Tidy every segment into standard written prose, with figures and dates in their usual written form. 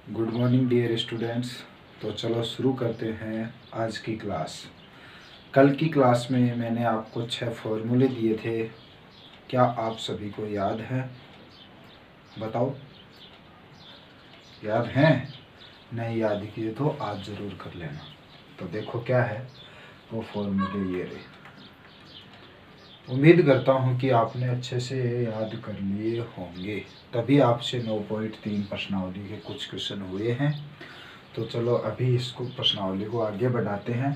Good morning dear students. तो चलो शुरू करते हैं आज की क्लास। कल की क्लास में मैंने आपको 6 फॉर्मूले दिए थे, क्या आप सभी को याद है? बताओ, याद हैं? नहीं याद किए तो आज ज़रूर कर लेना। तो देखो क्या है वो फॉर्मूले, ये रहे। उम्मीद करता हूँ कि आपने अच्छे से याद कर लिए होंगे, तभी आपसे 9.3 प्रश्नावली के कुछ क्वेश्चन हुए हैं। तो चलो अभी इसको प्रश्नावली को आगे बढ़ाते हैं।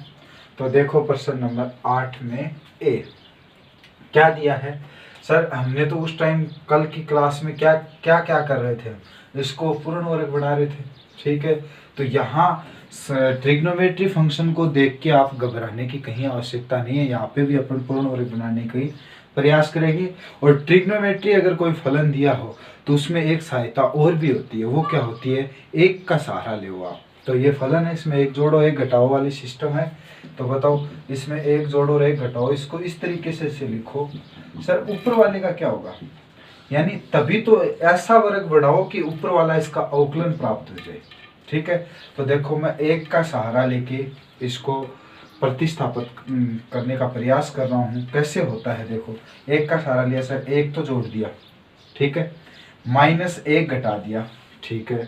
तो देखो प्रश्न नंबर 8 में ए क्या दिया है। सर हमने तो उस टाइम कल की क्लास में क्या क्या क्या कर रहे थे, इसको पूर्ण वर्ग बना रहे थे, ठीक है। तो यहाँ ट्रिग्नोमेट्री फंक्शन को देख के आप घबराने की कहीं आवश्यकता नहीं है। यहाँ पे भी अपन पूर्ण वर्ग बनाने का प्रयास करेंगे। और ट्रिग्नोमेट्री अगर कोई फलन दिया हो तो उसमें एक सहायता और भी होती है, वो क्या होती है, एक का सहारा ले आप। तो ये फलन है, इसमें एक जोड़ो एक घटाओ वाली सिस्टम है। तो बताओ इसमें एक जोड़ो और एक घटाओ, इसको इस तरीके से लिखो। सर ऊपर वाले का क्या होगा, यानी तभी तो ऐसा वर्ग बढ़ाओ कि ऊपर वाला इसका अवकलन प्राप्त हो जाए, ठीक है। तो देखो मैं एक का सहारा लेके इसको प्रतिस्थापित करने का प्रयास कर रहा हूँ। कैसे होता है देखो, एक का सहारा लिया सर, एक तो जोड़ दिया, ठीक है, माइनस एक घटा दिया, ठीक है,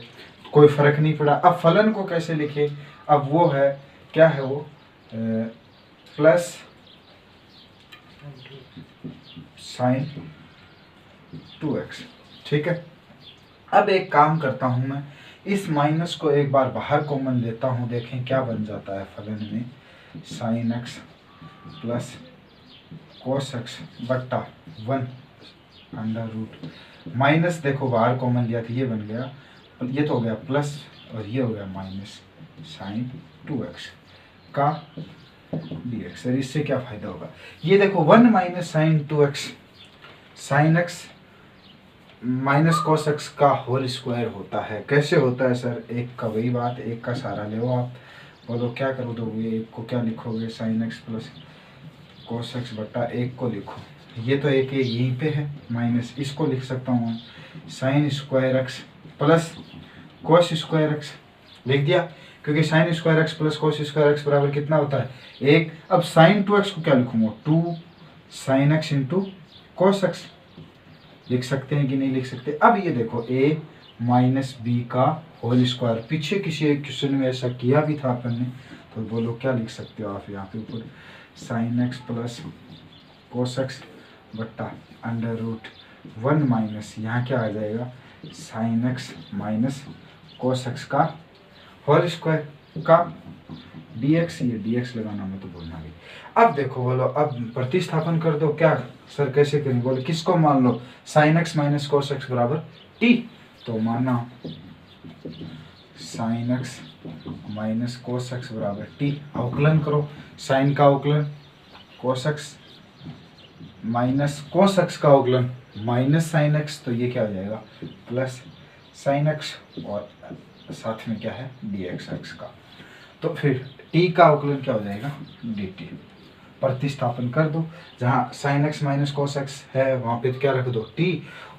कोई फर्क नहीं पड़ा। अब फलन को कैसे लिखे, अब वो है क्या है वो प्लस साइन 2x, ठीक है। अब एक काम करता हूं मैं, इस माइनस को एक बार बाहर कॉमन लेता हूं, देखें क्या बन जाता है फलन में, sine x plus cos x बट्टा 1 अंडर रूट माइनस, देखो बाहर कॉमन लिया था, ये बन गया, ये तो हो गया प्लस और ये हो गया माइनस साइन 2x का dx। सर इससे क्या फायदा होगा, ये देखो 1 minus sine 2x sine x minus cos x का होल स्क्वायर होता है। कैसे होता है सर, एक का वही बात, एक का सहारा ले आप, बोलो क्या करो दोगे, एक को क्या लिखोगे, sine x plus cos x बट्टा एक को लिखो, ये तो एक यहीं पे है माइनस, इसको लिख सकता हूँ sine square x plus cos square x, लिख दिया, क्योंकि sine square x plus cos square x बराबर कितना होता है, एक। अब साइन 2x को क्या लिखूंगा, 2 sine x into cos x, लिख सकते हैं कि नहीं लिख सकते। अब ये देखो a माइनस बी का होल स्क्वायर, पीछे किसी एक क्वेश्चन में ऐसा किया भी था अपन ने, तो बोलो क्या लिख सकते हो आप यहाँ पे ऊपर, sine x plus cos x बट्टा अंडर रूट 1 माइनस, यहाँ क्या आ जाएगा, sine x minus cos x का होल स्क्वायर का dx, ये dx लगाना मैं तो भूलना भी। अब देखो बोलो, अब प्रतिस्थापन कर दो, क्या सर कैसे करेंगे, बोलो किसको मान लो, sine x minus cos x बराबर t, तो माना sine x minus cos x बराबर t, अवकलन करो, साइन का अवकलन cos x minus cos x का अवकलन माइनस साइन x, तो ये क्या हो जाएगा प्लस साइन x और साथ में क्या है dx x का। तो फिर t का अवकलन क्या हो जाएगा dt, प्रतिस्थापन कर दो, जहाँ sine x minus cos x है वहाँ पे क्या रख दो t,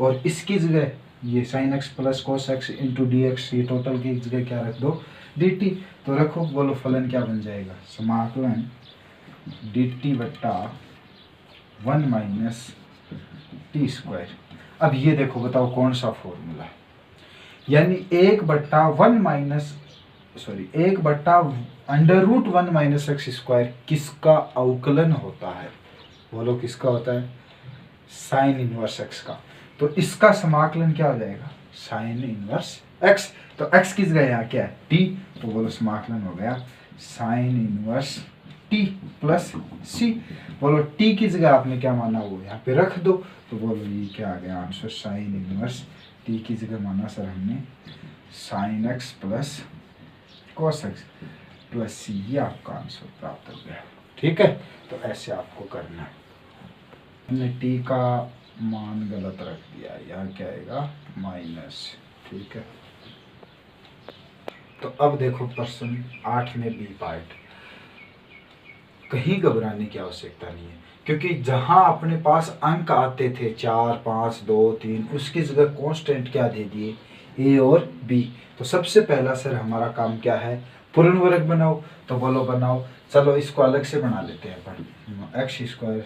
और इसकी जगह ये sine x plus cos x into dx, ये टोटल की जगह क्या रख दो dt। तो रखो, बोलो फलन क्या बन जाएगा, समाकलन dt बट्टा 1 माइनस टी स्क्वायर। अब ये देखो बताओ कौन सा फॉर्मूला, यानी 1/1 minus sorry 1/√1 minus x square किसका अवकलन होता है, बोलो किसका होता है, साइन इनवर्स एक्स का। तो इसका समाकलन क्या हो जाएगा, साइन इनवर्स एक्स, तो एक्स की जगह यहाँ क्या है टी, तो बोलो समाकलन हो गया साइन इनवर्स टी प्लस सी। बोलो टी की जगह आपने क्या माना वो यहाँ पे रख दो, तो बोलो ये क्या आ गया आंसर, साइन इनवर्स टी की जगह माना सर हमने sine x plus cos x plus सी, ये आपका आंसर प्राप्त हो गया, ठीक है। तो ऐसे आपको करना है, हमने टी का मान गलत रख दिया, यहाँ क्या आएगा माइनस, ठीक है। तो अब देखो प्रश्न 8 में बी पार्ट, कहीं घबराने की आवश्यकता नहीं है, क्योंकि जहां अपने पास अंक आते थे 4 5 2 3, उसकी जगह कांस्टेंट क्या दे दिए ए और बी। तो सबसे पहला सर हमारा काम क्या है, पूर्ण वर्ग बनाओ। तो बोलो बनाओ। चलो इसको अलग से बना लेते हैं अपन, x square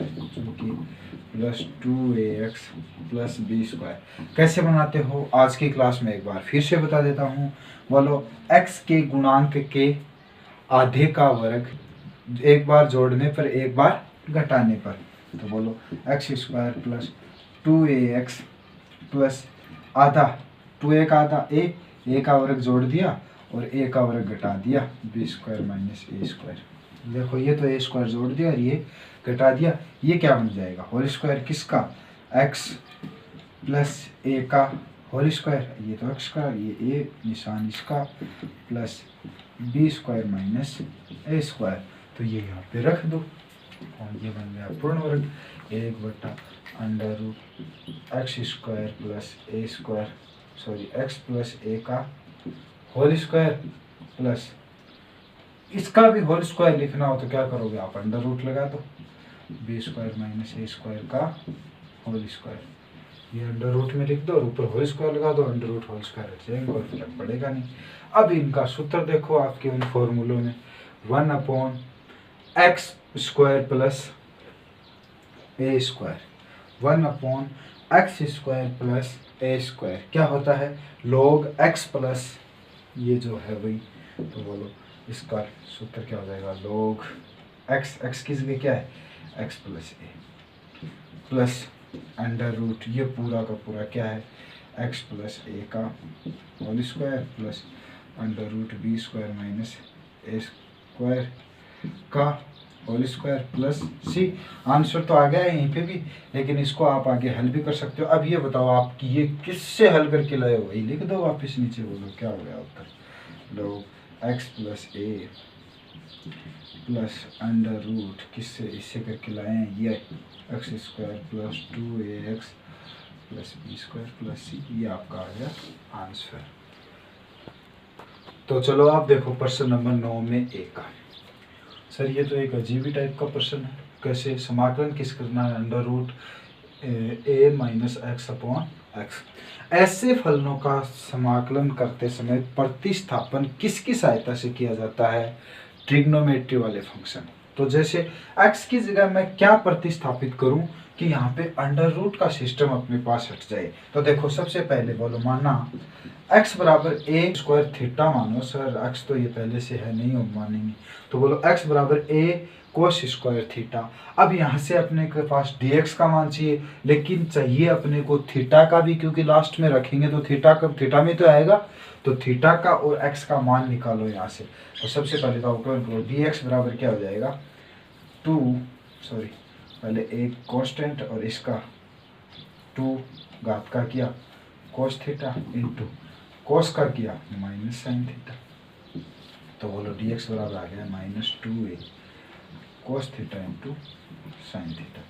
plus 2ax plus b square. कैसे बनाते हो आज की क्लास में एक बार फिर से बता देता हूँ। बोलो x के गुणांक के आधे का वर्ग, एक बार जोड़ने पर एक बार घटाने पर। तो बोलो x square plus 2ax plus आधा, 2a का आधा ए का वर्ग जोड़ दिया और ए का वर्ग घटा दिया, B square minus a square. देखो ये तो ए स्क्वायर जोड़ दिया और ये घटा दिया, ये क्या बन जाएगा, होल स्क्वायर किसका, एक्स प्लस ए का होल स्क्वायर, ये तो एक्स का, ये ए निशान इसका, plus b square minus a square. तो ये यहाँ पे रख दो और ये बन गया पूर्ण वर्ग, 1/√एक्स square plus A square, sorry x plus a का होल स्क्वायर प्लस इसका भी होल स्क्वायर लिखना हो तो क्या करोगे आप, अंडर रूट लगा दो, B square minus a square का होल स्क्वायर, ये अंडर रूट में लिख दो और ऊपर होल स्क्वायर लगा दो, अंडर रूट होल स्क्वायर रख जाएंगे, कोई फर्क पड़ेगा नहीं। अब इनका सूत्र देखो आपके उन फॉर्मूलों में, 1/x स्क्वायर प्लस ए स्क्वायर, 1/x स्क्वायर प्लस ए स्क्वायर क्या होता है, log x प्लस ये जो है वही, तो बोलो इसका सूत्र क्या हो जाएगा, log x की जगह क्या है, x plus a plus under root ये पूरा का पूरा क्या है, x प्लस ए का whole square plus under root b square minus a square का whole square plus c. Answer तो आ गया है यहीं पे भी, लेकिन इसको आप आगे हल भी कर सकते हो। अब ये बताओ आप कि ये किससे हल करके लाए हो, वही लिख दो वापस नीचे, बोलो क्या हो गया उत्तर, log x plus a plus under root किससे, इससे करके लाए हैं, ये x square plus 2ax plus b square plus सी, ये आपका आ गया आंसर। तो चलो आप देखो प्रश्न नंबर 9 में ए का। सर ये तो एक अजीब ही टाइप का प्रश्न है, कैसे समाकलन किस करना है, अंडर रूट ए माइनस एक्स अपॉन एक्स। ऐसे फलनों का समाकलन करते समय प्रतिस्थापन किसकी सहायता से किया जाता है, ट्रिग्नोमेट्री वाले फंक्शन। तो जैसे x की जगह मैं क्या प्रतिस्थापित करूं कि यहाँ पे अंडर रूट का सिस्टम अपने पास हट जाए। तो देखो सबसे पहले बोलो माना x बराबर ए स्क्वायर थीटा, मानो सर x तो ये पहले से है नहीं, हम मानेंगे, तो बोलो x बराबर ए कोस स्क्वायर थीटा। अब यहाँ से अपने के पास dx का मान चाहिए, लेकिन चाहिए अपने को थीटा का भी, क्योंकि लास्ट में रखेंगे तो थीटा में तो आएगा, तो थीटा का और x का मान निकालो यहाँ से। तो सबसे पहले तो अवकलन करो, dx बराबर क्या हो जाएगा, पहले एक कांस्टेंट और इसका 2 घात का किया कोस थीटा इंटू कोस का किया माइनस साइन थीटा। तो बोलो dx बराबर आ गया -2a कोस थीटा इंटू साइन थीटा,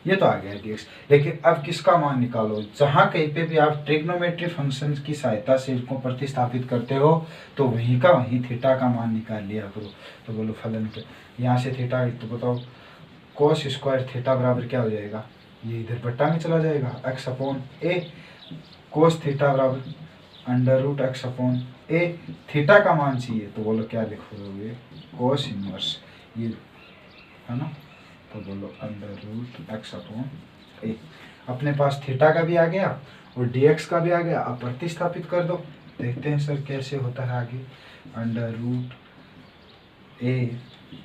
ये तो आ गया dx। लेकिन अब किसका मान निकालो, जहाँ कहीं पे भी आप ट्रिग्नोमेट्री फंक्शन की सहायता से इसको प्रतिस्थापित करते हो तो वहीं का वहीं थीटा का मान निकाल लिया करो। तो बोलो फलन के यहाँ से थीटा, तो बताओ कोस स्क्वायर थीटा बराबर क्या हो जाएगा, ये इधर बट्टा में चला जाएगा, x अपॉन ए, कोस थीटा बराबर अंडर रूट एक्स अपॉन ए, थीटा का मान चाहिए तो बोलो क्या लिखोगे, कोस इनवर्स ये है ना, तो बोलो अंडर रूट एक्स अपॉन ए। अपने पास थीटा का भी आ गया और dx का भी आ गया, अब प्रतिस्थापित कर दो, देखते हैं सर कैसे होता है आगे, अंडर रूट ए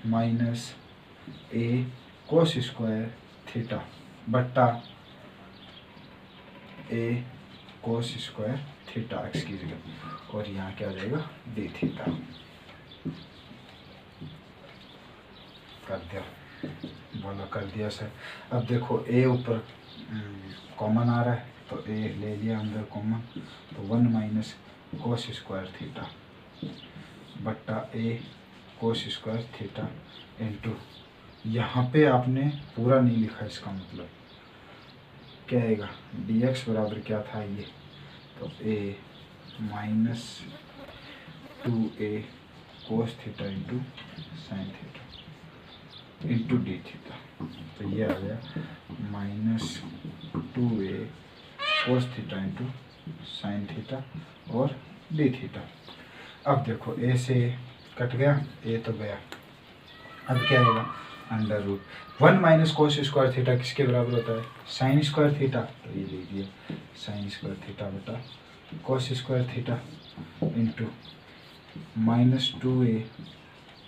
माइनस ए कोस स्क्वायर थीटा बट्टा ए कोस स्क्वायर थीटा एक्स की जगह, और यहाँ क्या हो जाएगा डी थीटा। कर दिया, बोला कर दिया सर। अब देखो ए ऊपर कॉमन आ रहा है तो ए ले लिया अंदर कॉमन, तो 1 माइनस कोस स्क्वायर थीटा बट्टा ए कोस स्क्वायर थीटा इंटू, यहाँ पे आपने पूरा नहीं लिखा, इसका मतलब क्या आएगा, dx बराबर क्या था ये, तो a minus 2a cos theta into sine theta into d theta, तो ये आ गया -2a कोस थीटा इंटू साइन थीटा और डी थीटा। अब देखो ए से कट गया, ए तो गया, अब क्या आएगा under root 1 minus cos square theta किसके बराबर होता है, साइन स्क्वायर थीटा। तो ये लीजिए साइन स्क्वायर थीटा बटा कोस स्क्वायर थीटा इंटू -2a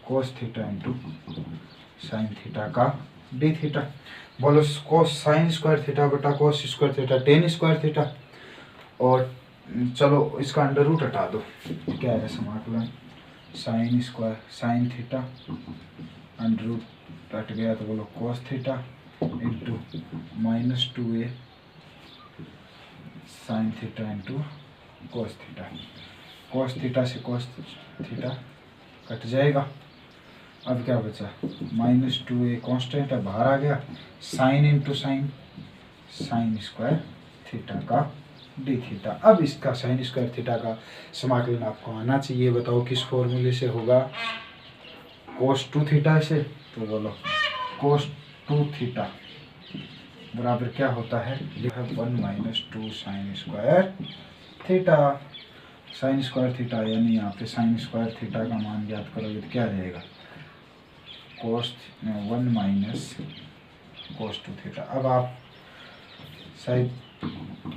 कोस थीटा इंटू साइन थीटा का डी थीटा। बोलो कोस साइन स्क्वायर थीटा बटा कोस square theta tan square theta, और चलो इसका अंडर रूट हटा दो, क्या है समाकलन sine square sine theta under root हट गया तो बोलो cos theta into -2a sine theta into cos theta. Cos theta से कोस थीटा कट जाएगा, अब क्या बचा -2a कांस्टेंट है बाहर आ गया, sine into sine sign square theta का डी थीटा। अब इसका साइन स्क्वायर थीटा का समाकलन आपको आना चाहिए, बताओ किस फॉर्मूले से होगा, कोस 2 थीटा से। तो बोलो कोस 2 थीटा बराबर क्या होता है, 1 minus 2 sign square theta. Sign square theta यानी यहाँ पे साइन स्क्वायर थीटा का मान ज्ञात करोगे तो क्या आ जाएगा, कोस 1 माइनस कोस 2 थीटा। अब आप शायद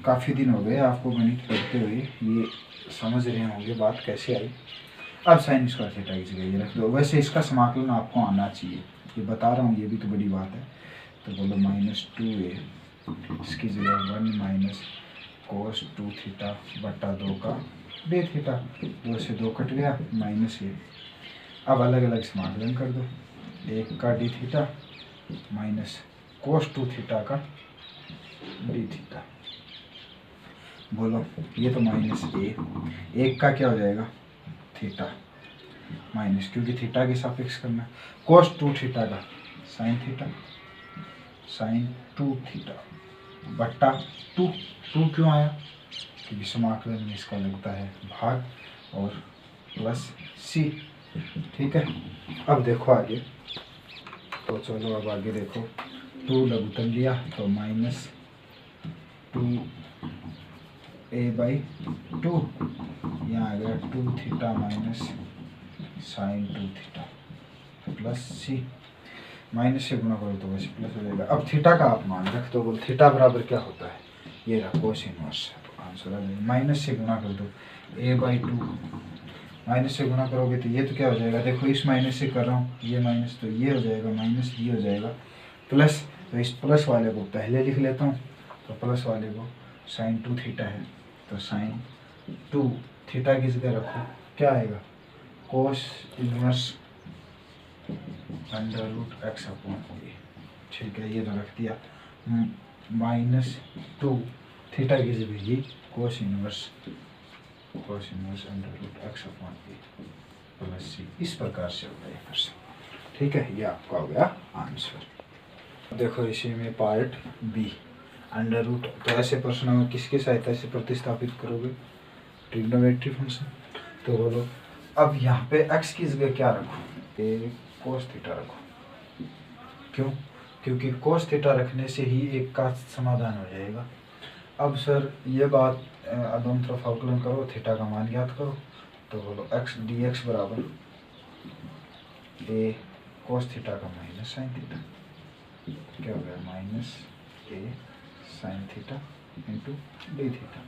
काफ़ी दिन हो गए आपको गणित करते हुए, ये समझ रहे होंगे बात कैसे आई। अब साइन स्क्वायर थीटा की जगह ये रख दो, वैसे इसका समाकलन आपको आना चाहिए, ये बता रहा हूँ, ये भी तो बड़ी बात है। तो बोलो -2a इसकी जगह 1 माइनस कोस 2 थीटा बटा 2 का डी थीटा, 2 से 2 कट गया -a। अब अलग अलग समाकलन कर दो, 1 का D theta minus cos 2 theta का डी थीटा। बोलो ये तो -a, 1 का क्या हो जाएगा थीटा माइनस, क्योंकि थीटा के सापेक्ष करना, कोस 2 थीटा का साइन थीटा साइन 2 थीटा बट्टा 2 क्यों आया, क्योंकि समाकलन में इसका लगता है भाग और प्लस c। ठीक है, अब देखो आगे, तो चलो अब आगे देखो, 2 लघुत्तम लिया तो -2a/2 यहाँ आ गया 2 theta minus sine 2 theta plus c, minus से गुणा करो तो वैसे प्लस हो जाएगा। अब थीटा का आप मान रख दो, बोल थीटा बराबर क्या होता है, ये रहा कोस इनवर्स, तो आंसर आ जाएगा। माइनस से गुणा कर दो a/2, माइनस से गुणा करोगे तो ये तो क्या हो जाएगा, देखो इस माइनस से कर रहा हूँ, ये माइनस तो ये हो जाएगा, माइनस ये हो जाएगा प्लस, तो इस प्लस वाले को पहले लिख लेता हूँ, तो प्लस वाले को साइन 2 थीटा है तो साइन 2 थीटा की जगह रखो, क्या आएगा कोस इनवर्स √x/a। ठीक है, ये तो रख दिया, -2 थीटा की जगह ये cos inverse √x/a plus c, इस प्रकार से होगा ये प्रश्न। ठीक है, ये आपका हो गया आंसर। देखो इसी में पार्ट बी अंडर रूट, तो ऐसे प्रश्नों में किसकी सहायता से प्रतिस्थापित करोगे, ट्रिग्नोमेट्री फंक्शन। तो बोलो अब यहाँ पे x की जगह क्या रखो, ए कोस थीटा रखो, क्यों, क्योंकि कोस थीटा रखने से ही एक का समाधान हो जाएगा। अब सर ये बात दोनों तरफ अवकलन करो, थीटा का मान ज्ञात करो, तो बोलो x dx बराबर ए कोस थीटा का माइनस साइन थीटा, क्या हो गया -a sine theta into d theta.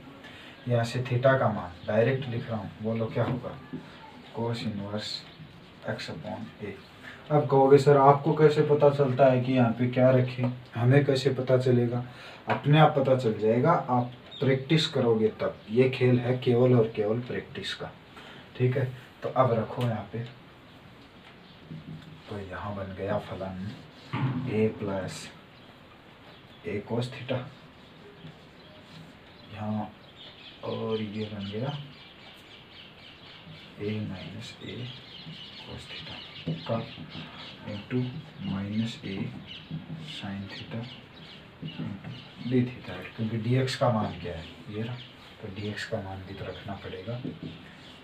यहाँ से थीटा का मान डायरेक्ट लिख रहा हूँ, बोलो क्या होगा कोस इनवर्स x/a। अब कहोगे सर आपको कैसे पता चलता है कि यहाँ पे क्या रखें, हमें कैसे पता चलेगा, अपने आप पता चल जाएगा, आप प्रैक्टिस करोगे तब। ये खेल है केवल और केवल प्रैक्टिस का। ठीक है, तो अब रखो यहाँ पे, तो यहाँ बन गया फलन a plus a cos theta, यहाँ और ये बन गया a minus a cos theta का into -a sine theta into d theta, क्योंकि dx का मान क्या है ये रहा, तो dx का मान भी तो रखना पड़ेगा।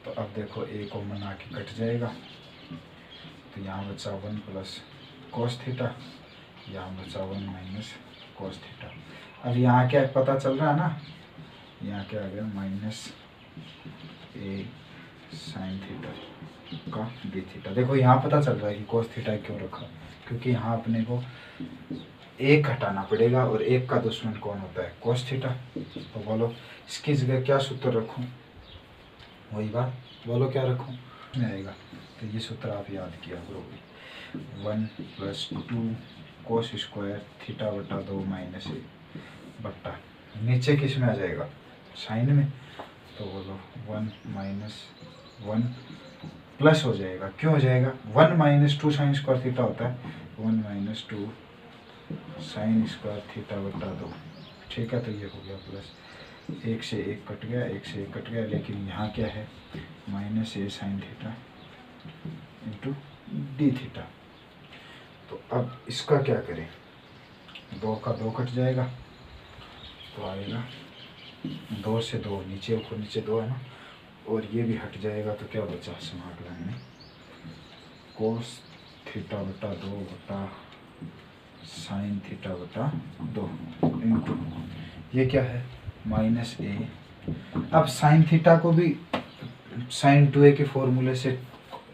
तो अब देखो a को मना के कट जाएगा, तो यहाँ बचा 1 प्लस कोस थीटा, यहाँ बचा 1 माइनस कोस थीटा। अब यहाँ क्या पता चल रहा है ना, यहाँ क्या आ गया माइनस ए साइन थीटा का डी थीटा। देखो यहाँ पता चल रहा है कि कोस थीटा क्यों रखा, क्योंकि यहाँ अपने को एक हटाना पड़ेगा और एक का दुश्मन कौन होता है, कोस थीटा। तो बोलो इसकी जगह क्या सूत्र रखूँ, वही बात, बोलो क्या रखूँ में आएगा। तो ये सूत्र आप याद किया करोगे, 1 + 2 कोस स्क्वायर थीटा बटा 2 माइनस ए बट्टा नीचे किस में आ जाएगा, साइन में। तो बोलो 1 - 1 प्लस हो जाएगा, क्यों हो जाएगा, 1 - 2 साइन स्क्वायर थीटा होता है, 1 - 2 साइन स्क्वायर थीटा बटा 2। ठीक है, तो ये हो गया प्लस, एक से एक कट गया, एक से एक कट गया, लेकिन यहाँ क्या है minus a sine theta into d theta. तो अब इसका क्या करें, 2 का 2 कट जाएगा, तो आएगा 2 से 2 नीचे, ऊपर नीचे 2 है ना, और ये भी हट जाएगा, तो क्या बचा समाकलन में कोस थीटा बटा 2 बटा साइन थीटा बटा 2 इंटू ये क्या है माइनस ए। अब साइन थीटा को भी साइन 2a के फॉर्मूले से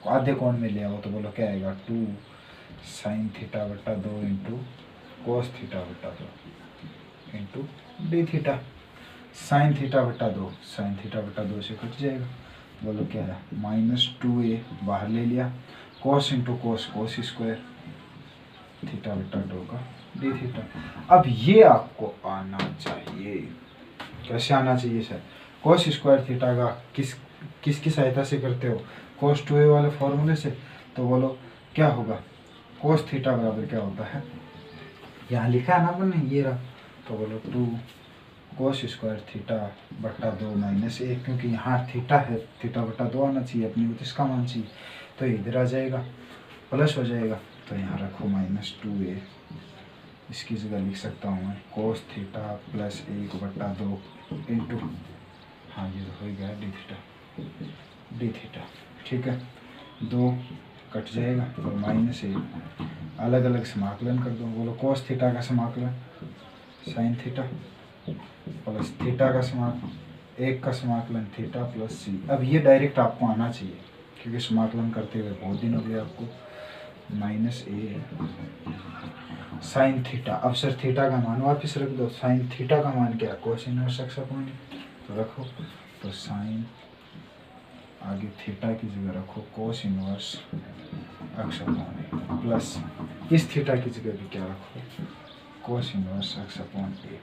आधे कोण में ले आओ, तो बोलो क्या आएगा 2 साइन थीटा बटा 2 इंटू कोस थीटा बटा 2 into d theta. Sine theta बटा 2 साइन थीटा बटा 2 से कट जाएगा, बोलो क्या है -2a बाहर ले लिया, cos into cos cos square theta बटा 2 का डी थीटा। अब ये आपको आना चाहिए, कैसे आना चाहिए सर, कोस स्क्वायर थीटा का किसकी सहायता से करते हो, कोस 2a वाले फॉर्मूले से। तो बोलो क्या होगा, कोस थीटा बराबर क्या होता है, यहाँ लिखा है ना अपने ये रहा, तो बोलो 2 कोस स्क्वायर थीटा बटा 2 माइनस ए, क्योंकि यहाँ थीटा है, थीटा बटा 2 आना चाहिए अपनी को, तो इसका मान चाहिए, तो इधर आ जाएगा प्लस हो जाएगा, तो यहाँ रखो -2a, इसकी जगह लिख सकता हूँ मैं कोस थीटा प्लस 1 बटा 2 इंटू, हाँ ये हो गया डी थीटा। ठीक है, 2 कट जाएगा, तो -a अलग अलग समाकलन कर दो, बोलो कोस थीटा का समाकलन साइन थीटा प्लस थीटा का समाकलन 1 का समाकलन थीटा प्लस सी। अब ये डायरेक्ट आपको आना चाहिए, क्योंकि समाकलन करते हुए बहुत दिन हो गए आपको, -a साइन थीटा। अब सर थीटा का मान वापस रख दो, साइन थीटा का मान क्या है, कोस इनवर्स x अपॉन, तो रखो, तो साइन आगे थीटा की जगह रखो cos inverse x upon plus इस थीटा की जगह भी क्या रखो कोस इनवर्स x अपॉन ए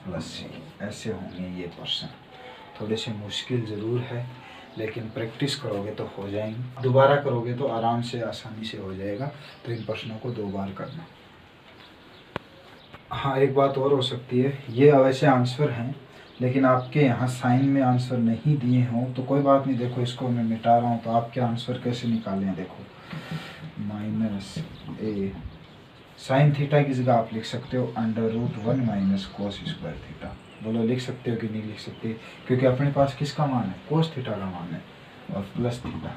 प्लस सी। ऐसे होंगे ये प्रश्न, थोड़े से मुश्किल ज़रूर है, लेकिन प्रैक्टिस करोगे तो हो जाएंगे, दोबारा करोगे तो आराम से आसानी से हो जाएगा। तो इन प्रश्नों को 2 बार करना। हाँ, एक बात और हो सकती है, ये वैसे आंसर हैं, लेकिन आपके यहाँ साइन में आंसर नहीं दिए हों तो कोई बात नहीं, देखो इसको मैं मिटा रहा हूँ, तो आपके आंसर कैसे निकालें, देखो -a साइन थीटा की जगह आप लिख सकते हो √1 माइनस कोस स्क्वायर थीटा। बोलो लिख सकते हो कि नहीं लिख सकते, क्योंकि अपने पास किसका मान है, कोस थीटा का मान है, और प्लस थीटा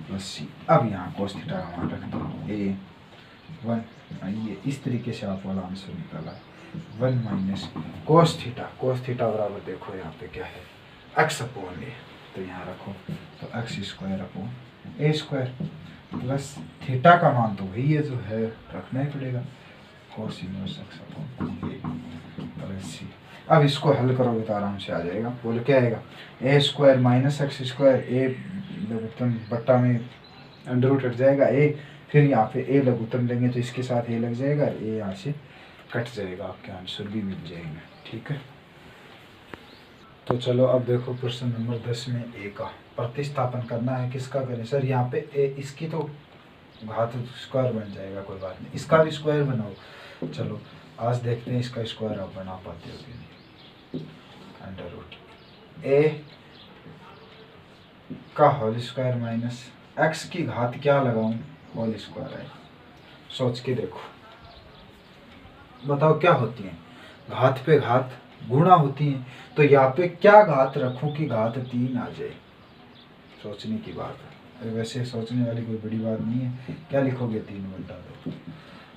प्लस सी। अब यहाँ कोस थीटा का मान रख दो a1, ये इस तरीके से आप वाला आंसर निकाला, 1 माइनस कोस थीटा बराबर देखो यहाँ पे क्या है x अपॉन ए, तो यहाँ रखो, तो x स्क्वायर अपॉन ए स्क्वायर प्लस थीटा का मान तो वही है जो है, रखना ही पड़ेगा, कोस इनवर्स x अपॉन ए प्लस सी। अब इसको हल करोगे तो आराम से आ जाएगा, बोलो क्या आएगा, ए स्क्वायर माइनस एक्स स्क्वायर, ए लघुत्तम बट्टा में अंडर रूट हट जाएगा ए, फिर यहाँ पे ए लघुत्तम लेंगे तो इसके साथ ए लग जाएगा, ए यहाँ से कट जाएगा, आपके आंसर भी मिल जाएंगे। ठीक है, तो चलो अब देखो प्रश्न नंबर 10 में ए का प्रतिस्थापन करना है, किसका करें सर, यहाँ पे ए इसकी तो घात स्क्वायर बन जाएगा, कोई बात नहीं, इसका भी स्क्वायर बनाओ। चलो आज देखते हैं इसका स्क्वायर आप बना पाते हो कि नहीं। अंडर रूट ए का होल स्क्वायर माइनस एक्स की घात क्या लगाऊं, होल स्क्वायर है, सोच के देखो, बताओ क्या होती है, घात पे घात गुणा होती है, तो यहाँ पे क्या घात रखूं कि घात 3 आ जाए, सोचने की बात है। अरे वैसे सोचने वाली कोई बड़ी बात नहीं है, क्या लिखोगे 3 बटा 2,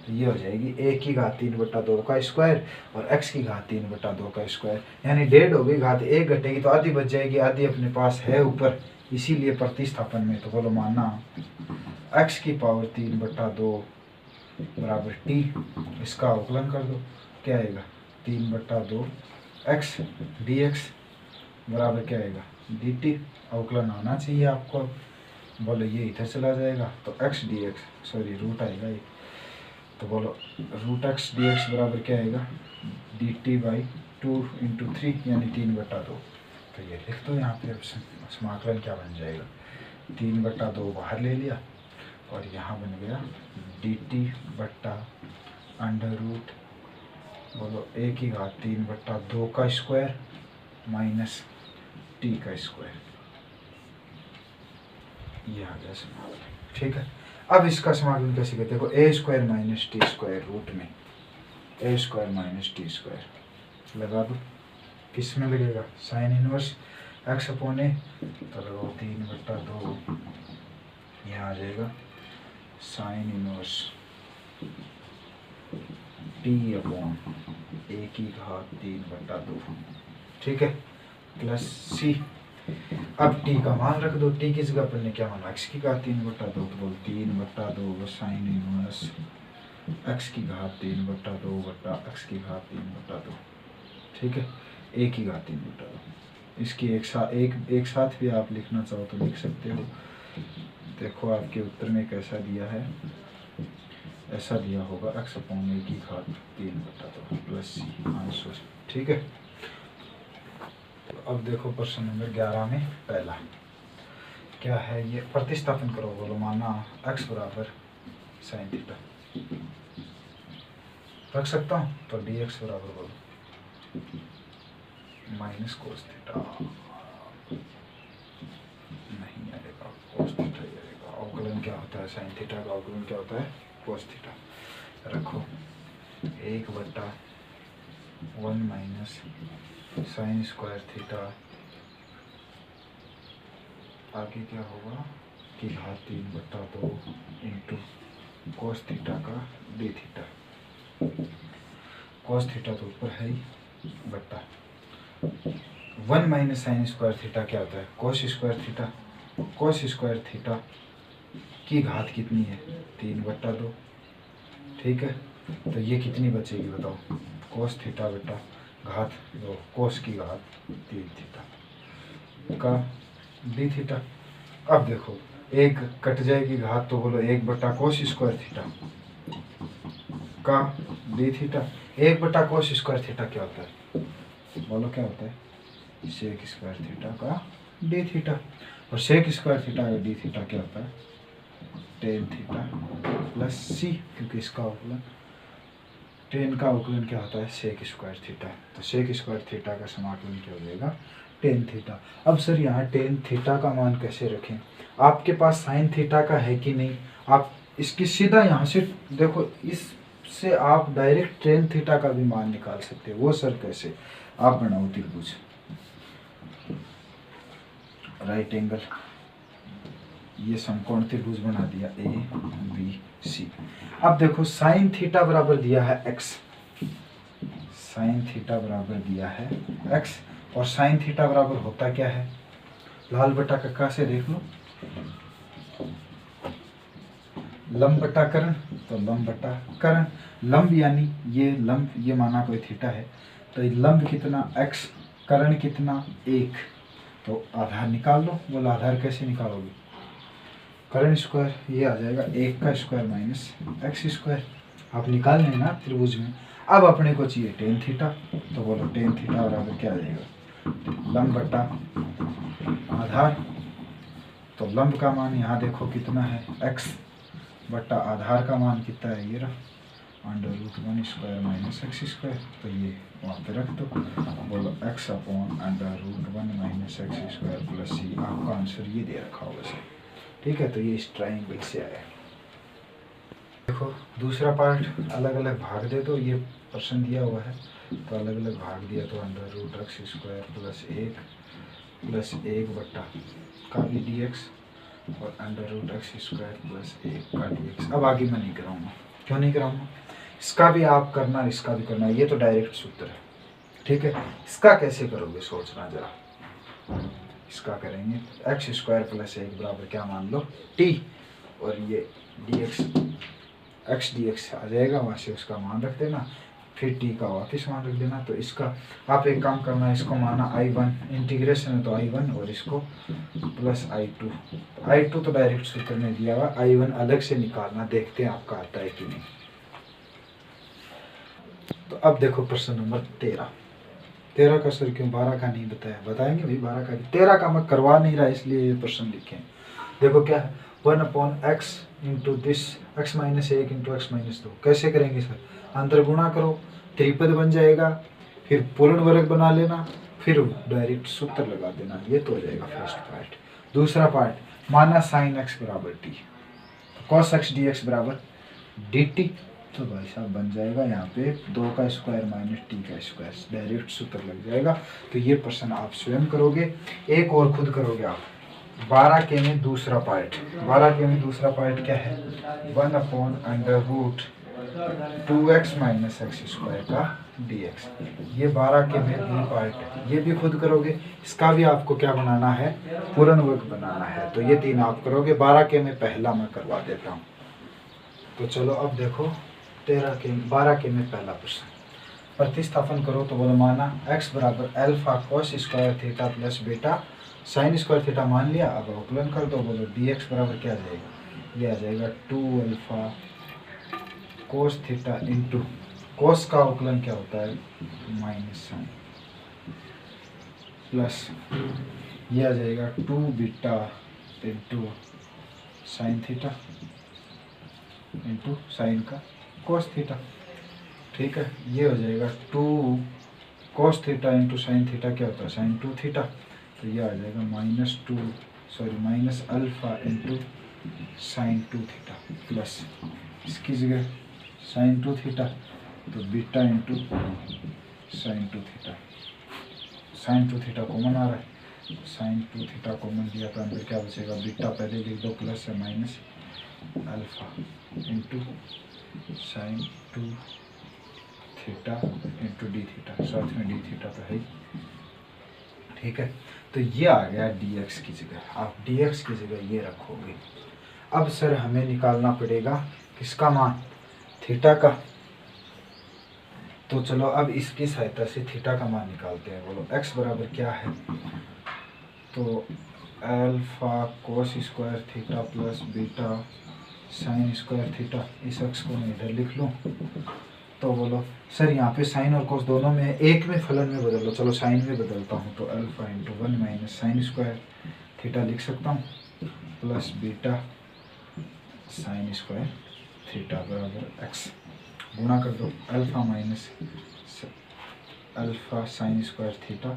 तो ये हो जाएगी ए की घात 3/2 का स्क्वायर और x की घात 3/2 का स्क्वायर, यानी 1.5 होगी, घात 1 घटेगी तो आधी बच जाएगी, आधी अपने पास है ऊपर, इसीलिए प्रतिस्थापन में तो बोलो मानना x की पावर 3/2 बराबर t, इसका अवकलन कर दो, क्या आएगा 3/2 x dx बराबर क्या आएगा dt, अवकलन आना चाहिए आपको। अब बोलो ये इधर चला जाएगा तो x dx, सॉरी रूट आएगा ये, तो बोलो रूट x dx बराबर क्या आएगा dt/2 × 3 यानी 3/2। तो ये लिख दो यहाँ पे, समाकलन क्या बन जाएगा 3/2 बाहर ले लिया और यहाँ बन गया dt/√, बोलो a की घात 3/2 का स्क्वायर माइनस t का स्क्वायर, ये आ गया समाकलन। ठीक है, अब इसका समाकलन कैसे करते हैं, देखो a square minus T square root में a square minus T square लगा दो, किस में लगेगा sine inverse x upon a, तो लगाओ 3/2, यहाँ आ जाएगा साइन इनवर्स t अपॉन a की घात 3/2, ठीक है, प्लस c। अब t का मान रख दो, t की जगह अपन ने क्या माना x की घात 3/2, तो बोल 3/2 साइन इनवर्स x की घात 3/2 बटा x की घात 3/2, ठीक है, a की घात 3/2। इसकी एक साथ भी आप लिखना चाहो तो लिख सकते हो। देखो आपके उत्तर में कैसा दिया है, ऐसा दिया होगा x अपॉन a की घात 3/2 प्लस c आंसर, ठीक है। अब देखो प्रश्न नंबर 11 में पहला क्या है, ये प्रतिस्थापन करो, बोलो माना x बराबर साइन थीटा, रख सकता हूँ, तो dx बराबर बोलो माइनस कोस थीटा, नहीं आएगा कोस थीटा ही आएगा। अवकलन क्या होता है साइन थीटा का, अवकलन क्या होता है कोस थीटा। रखो 1/1 माइनस साइन स्क्वायर थीटा, आगे क्या होगा कि घात 3/2 इंटू कोस थीटा का डी थीटा, कोस थीटा तो ऊपर है ही, बट्टा 1 माइनस साइन स्क्वायर थीटा क्या होता है कोस स्क्वायर थीटा, कोस स्क्वायर थीटा की घात कितनी है 3/2, ठीक है, तो ये कितनी बचेगी बताओ, कोस थीटा बटा घात 2 कोस की घात 3 थीटा का डी थीटा। अब देखो एक कट जाएगी घात, तो बोलो 1/कोस स्क्वायर थीटा का डी थीटा, 1/कोस स्क्वायर थीटा क्या होता है, बोलो क्या होता है सेक स्क्वायर थीटा का डी थीटा, और सेक स्क्वायर थीटा का डी थीटा क्या होता है टेन थीटा प्लस सी, क्योंकि इसका अवकलन टेन का अवकलन क्या होता है सेक स्क्वायर थीटा, तो सेक स्क्वायर थीटा का समाकलन क्या हो जाएगा टेन थीटा। अब सर यहाँ टेन थीटा का मान कैसे रखें, आपके पास साइन थीटा का है कि नहीं, आप इसकी सीधा यहाँ से देखो, इससे आप डायरेक्ट टेन थीटा का भी मान निकाल सकते हो। वो सर कैसे, आप बनाओ त्रिभुज राइट एंगल, ये समकोण त्रिभुज बना दिया ए बी सी। अब देखो साइन थीटा बराबर दिया है x, साइन थीटा बराबर दिया है x, और साइन थीटा बराबर होता क्या है, लाल बटा कक्का से देख लो, लंब बटा करण, तो लंब बटा करण, लंब यानी ये लंब, ये माना कोई थीटा है, तो लंब कितना x, करण कितना 1, तो आधार निकाल लो। बोला आधार कैसे निकालोगे, करण स्क्वायर, ये आ जाएगा 1 का स्क्वायर माइनस x स्क्वायर, आप निकाल लेना त्रिभुज में। अब अपने को चाहिए टेन थीटा, तो बोलो टेन थीटा बराबर क्या आ जाएगा लंब बटा आधार, तो लंब का मान यहाँ देखो कितना है x बटा आधार का मान कितना है, ये रहा √1 स्क्वायर माइनस x स्क्वायर, तो ये वहाँ पे रख दो, बोलो x upon √1 minus x square plus c, आपका आंसर ये दे रखा होगा सर, ठीक है। तो ये इस ट्राइंगल से आया। देखो दूसरा पार्ट अलग अलग भाग दे दो, ये प्रश्न दिया हुआ है तो अलग अलग भाग दिया, तो √x स्क्वायर प्लस 1 बट्टा का भी dx और √x स्क्वायर प्लस 1 का dx। अब आगे मैं नहीं कराऊंगा, क्यों नहीं कराऊंगा? इसका भी आप करना, इसका भी करना, ये तो डायरेक्ट सूत्र है, ठीक है। इसका कैसे करोगे सोचना जरा। इसका करेंगे एक्स स्क्वायर प्लस 1 बराबर क्या मान लो टी, और ये डी एक्स डी एक्स आ जाएगा, वहाँ से उसका मान रख देना, फिर टी का वापस मान रख देना। तो इसका आप एक काम करना, इसको माना I1, इंटीग्रेशन है तो I1, और इसको प्लस I2 तो डायरेक्ट सूत्र में दिया हुआ, I1 अलग से निकालना, देखते हैं आपका आता है कि नहीं। तो अब देखो प्रश्न नंबर 13 का सर क्यों 12 का नहीं बताया, बताएंगे भाई 12 का भी, 13 का मैं करवा नहीं रहा इसलिए ये प्रश्न लिखे। देखो क्या है, 1/x into this x minus 1 into x minus 2, कैसे करेंगे सर, अंतर गुणा करो, त्रिपद बन जाएगा, फिर पूर्ण वर्ग बना लेना, फिर डायरेक्ट सूत्र लगा देना, ये तो हो जाएगा फर्स्ट पार्ट। दूसरा पार्ट, माना साइन x बराबर t, cos x dx बराबर dt, तो भाई साहब बन जाएगा यहाँ पे 2 का स्क्वायर माइनस टी का स्क्वायर, डायरेक्ट सूत्र लग जाएगा। तो ये प्रश्न आप स्वयं करोगे, एक और खुद करोगे आप। 12 के में दूसरा पार्ट, 12 के में दूसरा पार्ट क्या है, 1/√2x माइनस एक्स स्क्वायर का dx, ये 12 के में बी पार्ट है, ये भी खुद करोगे। इसका भी आपको क्या बनाना है, पूर्ण वर्ग बनाना है, तो ये 3 आप करोगे। 12 के में पहला मैं करवा देता हूँ। तो चलो अब देखो 12 के में पहला प्रश्न, प्रतिस्थापन करो तो बोलो माना x बराबर alpha cos square theta plus beta sine square theta मान लिया। अब अवकलन कर दो, बोलो dx बराबर क्या आ जाएगा, ये आ जाएगा 2 अल्फा कोस थीटा इंटू कोस का अवकलन क्या होता है माइनस साइन, प्लस ये आ जाएगा 2 beta into sign theta into sine का कोस थीटा, ठीक है। ये हो जाएगा 2 कोस थीटा इंटू साइन थीटा क्या होता है साइन 2 थीटा, तो ये आ जाएगा minus alpha into sine 2 theta, plus इसकी जगह साइन 2 थीटा तो beta into sine 2 theta, sine 2 theta common आ रहा है, साइन 2 थीटा कॉमन दिया तो अंदर क्या बचेगा, बीटा पहले लिख दो, प्लस है minus alpha into sine 2 theta into d theta, साथ में डी थीटा तो है, ठीक है। तो ये आ गया dx की जगह, आप dx की जगह ये रखोगे। अब सर हमें निकालना पड़ेगा किसका मान, थीटा का। तो चलो अब इसकी सहायता से थीटा का मान निकालते हैं। बोलो x बराबर क्या है, तो alpha cos square theta plus beta sine square theta, इस x को मैं इधर लिख लूँ। तो बोलो सर यहाँ पे साइन और कोस दोनों में, एक में फलन में बदल लो, चलो साइन में बदलता हूँ, तो alpha into 1 minus sine square theta लिख सकता हूँ, plus beta sine square theta बराबर x, गुणा कर दो, alpha minus alpha sine square theta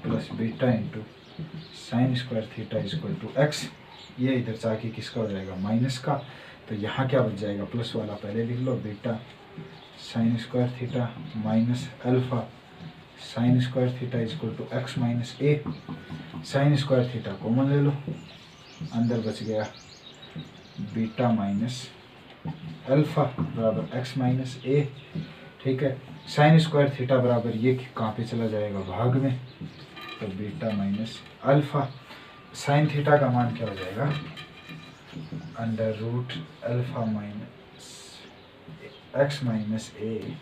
plus beta into sine square theta equal to x, ये इधर जाके किसका हो जाएगा माइनस का, तो यहाँ क्या बच जाएगा, प्लस वाला पहले लिख लो, beta sine square theta minus alpha sine square theta equal to x minus a, sine square theta common ले लो, अंदर बच गया बीटा माइनस अल्फा बराबर x माइनस ए, ठीक है। साइन स्क्वायर थीटा बराबर ये कहाँ पे चला जाएगा, भाग में, तो beta minus alpha, sine theta का मान क्या हो जाएगा, under root alpha minus x minus a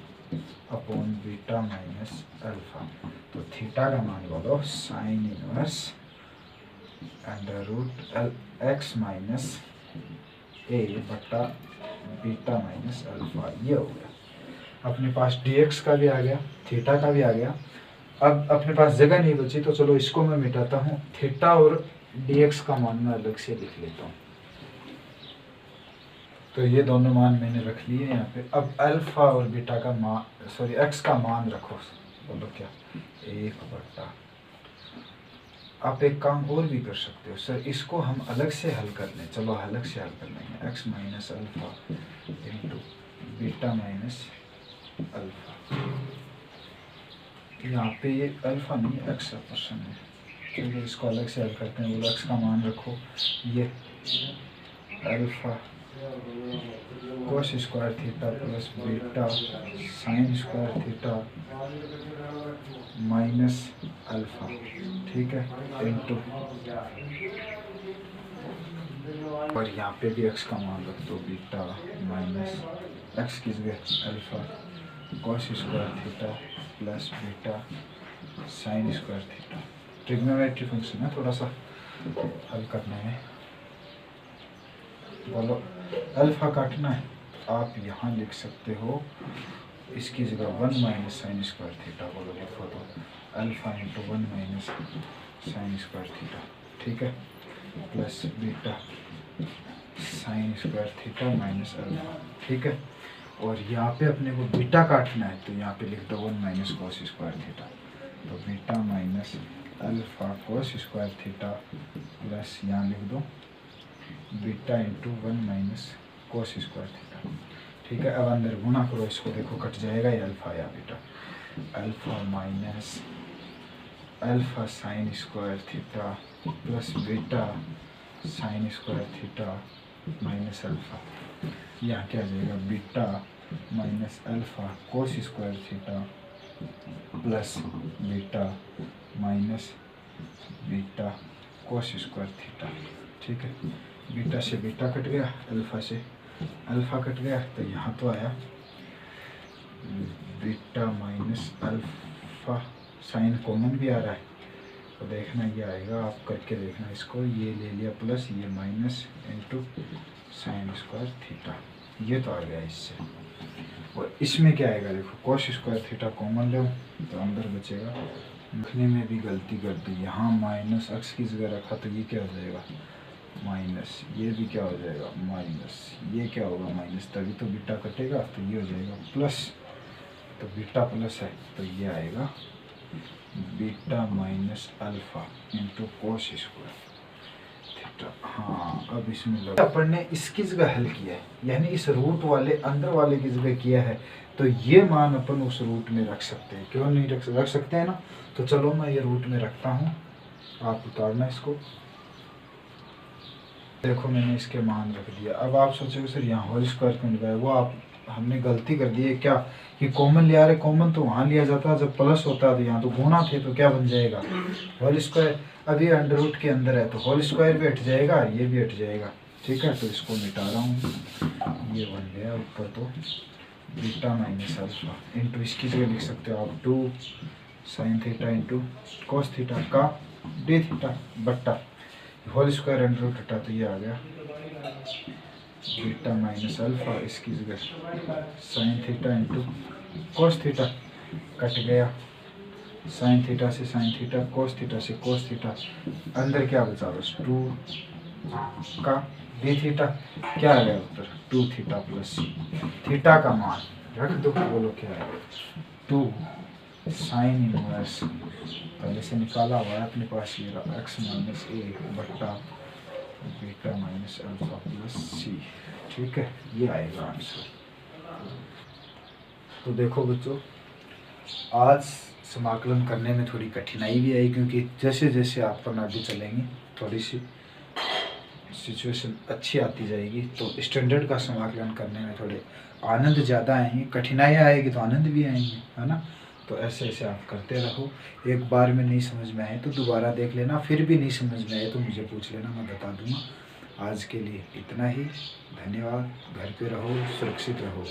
upon beta minus alpha, तो थीटा का मान बोलो sine inverse under root x minus a बटा बीटा माइनस अल्फा, ये हो गया। अपने पास dx का भी आ गया, थीटा का भी आ गया। अब अपने पास जगह नहीं बची, तो चलो इसको मैं मिटाता हूँ, थीटा और dx का मान मैं अलग से लिख लेता हूँ। तो ये दोनों मान मैंने रख लिए यहाँ पे। अब अल्फा और बीटा का मान, सॉरी x का मान रखो, बोलो क्या, 1/, आप एक काम और भी कर सकते हो सर, इसको हम अलग से हल कर लें, चलो अलग से हल कर लेंगे, x minus alpha into beta minus alpha, यहाँ पे ये अल्फा नहीं x प्रश्न है, चलिए इसको अलग से हल करते हैं। बोलो x का मान रखो, ये alpha cos square theta plus beta sine square theta minus alpha, ठीक है, इनटू, और यहाँ पे भी x का मान रख दो, बीटा माइनस एक्स किस गए alpha cos square theta plus beta sine square theta. Trigonometry function है, थोड़ा सा हल करने में। बोलो अल्फा काटना है तो आप यहाँ लिख सकते हो, इसकी जगह 1 माइनस साइन स्क्वायर थीटा बोलो, लिखो तो alpha into 1 minus sine square theta, ठीक है, plus beta sine square theta minus alpha, ठीक है। और यहाँ पे अपने को बीटा काटना है तो यहाँ पे लिख दो 1 माइनस कोस स्क्वायर थीटा, तो beta minus alpha cos square theta plus यहाँ लिख दो beta into 1 minus cos square theta, ठीक है। अब अंदर गुणा करो इसको, देखो कट जाएगा ये अल्फा या beta, alpha minus alpha sine square theta plus beta sine square theta minus alpha, यहाँ क्या आ जाएगा beta minus alpha cos square theta plus beta minus beta cos square theta, ठीक है। बीटा से बीटा कट गया, alpha से alpha cut गया, तो यहाँ तो आया beta minus alpha, sine common भी आ रहा है तो देखना ये आएगा, आप करके देखना इसको, ये ले लिया प्लस ये minus into sine square theta, ये तो आ गया इससे। और इसमें क्या आएगा देखो, कोस स्क्वायर थीटा कॉमन लो तो अंदर बचेगा, लिखने में भी गलती कर दी, यहाँ माइनस एक्स की जगह रखा तो ये क्या हो जाएगा माइनस, ये भी क्या हो जाएगा माइनस, ये क्या होगा माइनस, तभी तो बीटा कटेगा, तो ये हो जाएगा प्लस, तो बीटा प्लस है तो ये आएगा beta minus alpha into cos square theta. हाँ अब इसमें लगा अपन ने इसकी जगह हल किया है, यानी इस रूट वाले अंदर वाले की जगह किया है, तो ये मान अपन उस रूट में रख सकते हैं, क्यों नहीं रख सकते हैं ना। तो चलो मैं ये रूट में रखता हूँ, आप उतारना इसको, देखो मैंने इसके मान रख दिया। अब आप सोचोगे सर यहाँ होल स्क्वायर क्यों लगाया, वो आप हमने गलती कर दी है क्या, कि कॉमन ले आ रहे, कॉमन तो वहाँ लिया जाता है जब प्लस होता है, तो यहाँ तो गुणा थे तो क्या बन जाएगा होल स्क्वायर। अब ये अंडर रूट के अंदर है तो होल स्क्वायर भी हट जाएगा, ये भी हट जाएगा, ठीक है। तो इसको मिटा रहा हूँ, ये बन गया ऊपर तो बीटा माइनस अल्फा इंटू, इसकी जगह लिख सकते हो आप 2 sign theta into cos theta का डी थीटा बट्टा होल स्क्वायर अंडर रूट हटा तो ये आ गया बीटा माइनस अल्फा, इसकी जगह sign theta into cos theta, cut गया साइन थीटा से साइन थीटा, कोस थीटा से कोस थीटा, अंदर क्या बचा बस 2 का डी थीटा, क्या आ गया उत्तर 2 थीटा प्लस थीटा का मान रख दो, बोलो क्या है 2 साइन इनवर्स, पहले से निकाला हुआ है अपने पास, ये रहा एक्स माइनस ए बट्टा बीटा माइनस अल्फा प्लस सी, ठीक है, ये आएगा आंसर। तो देखो बच्चों, आज समाकलन करने में थोड़ी कठिनाई भी आई, क्योंकि जैसे जैसे आप अपन आगे चलेंगे थोड़ी सी सिचुएशन अच्छी आती जाएगी, तो स्टैंडर्ड का समाकलन करने में थोड़े आनंद ज़्यादा आएंगे, कठिनाइयाँ आएगी तो आनंद भी आएंगे, है ना। तो ऐसे ऐसे आप करते रहो, एक बार में नहीं समझ में आए तो दोबारा देख लेना, फिर भी नहीं समझ में आए तो मुझे पूछ लेना, मैं बता दूंगा। आज के लिए इतना ही, धन्यवाद, घर पे रहो, सुरक्षित रहो।